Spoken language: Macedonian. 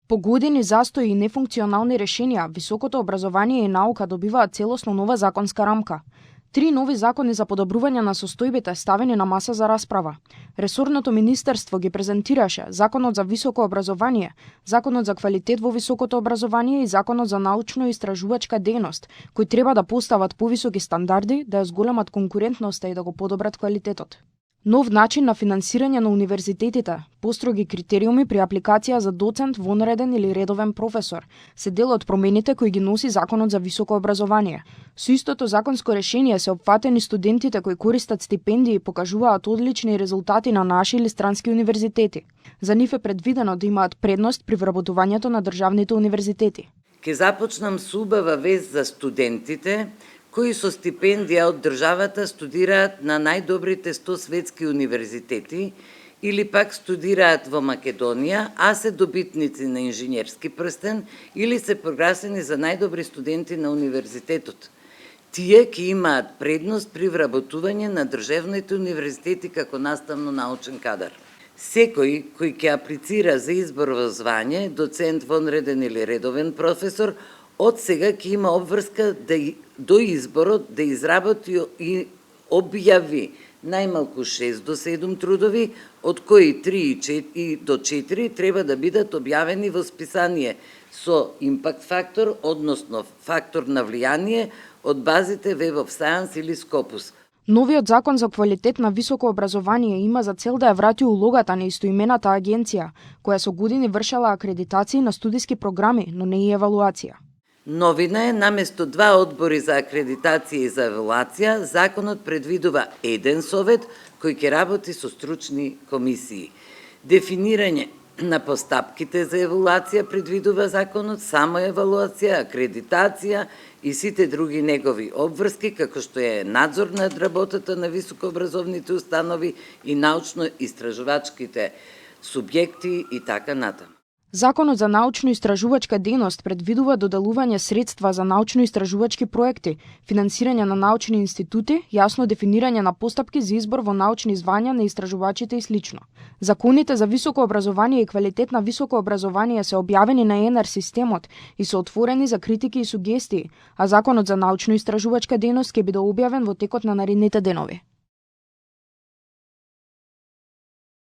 По години застои и нефункционални решенија, високото образование и наука добиваат целосно нова законска рамка. 3 нови закони за подобрување на состојбите ставени на маса за расправа. Ресорното министерство ги презентираше Законот за високо образование, Законот за квалитет во високото образование и Законот за научно-истражувачка дејност, кои треба да постават повисоки стандарди, да ја зголемат конкурентноста и да го подобрат квалитетот. Нов начин на финансирање на универзитетите, построги критериуми при апликација за доцент, вонреден или редовен професор, се дел од промените кои ги носи Законот за високо образование. Со истото законско решение се опфатени студентите кои користат стипендии и покажуваат одлични резултати на наши или странски универзитети. За нив е предвидено да имаат предност при вработувањето на државните универзитети. Ке започнам со убава вест за студентите кои со стипендија од државата студираат на најдобрите 100 светски универзитети или пак студираат во Македонија, а се добитници на инженерски прстен или се прогласени за најдобри студенти на универзитетот. Тие ќе имаат предност при вработување на државните универзитети како наставно-научен кадар. Секој кој ќе аплицира за избор во звање, доцент, вонреден или редовен професор, од сега ќе има обврска до изборот да изработи и објави најмалку 6 до 7 трудови, од кои 3 до 4 треба да бидат објавени во списание со импакт фактор, односно фактор на влијание од базите Web of Science или Scopus. Новиот закон за квалитет на високо образование има за цел да ја врати улогата на истоимената агенција, која со години вршела акредитации на студиски програми, но не и евалуација. Новина е, наместо 2 одбори за акредитација и за евалуација, законот предвидува еден совет кој ќе работи со стручни комисии. Дефинирање на постапките за евалуација предвидува законот, само евалуација, акредитација и сите други негови обврски, како што е надзор над работата на високообразовните установи и научно-истражувачките субјекти и така натаму. Законот за научно-истражувачка дејност предвидува доделување средства за научно-истражувачки проекти, финансирање на научни институти, јасно дефинирање на постапки за избор во научни звања на истражувачите и слично. Законите за високо образование и квалитет на високо образование се објавени на ЕНР системот и се отворени за критики и сугестии, а Законот за научно-истражувачка дејност ќе биде објавен во текот на наредните денови.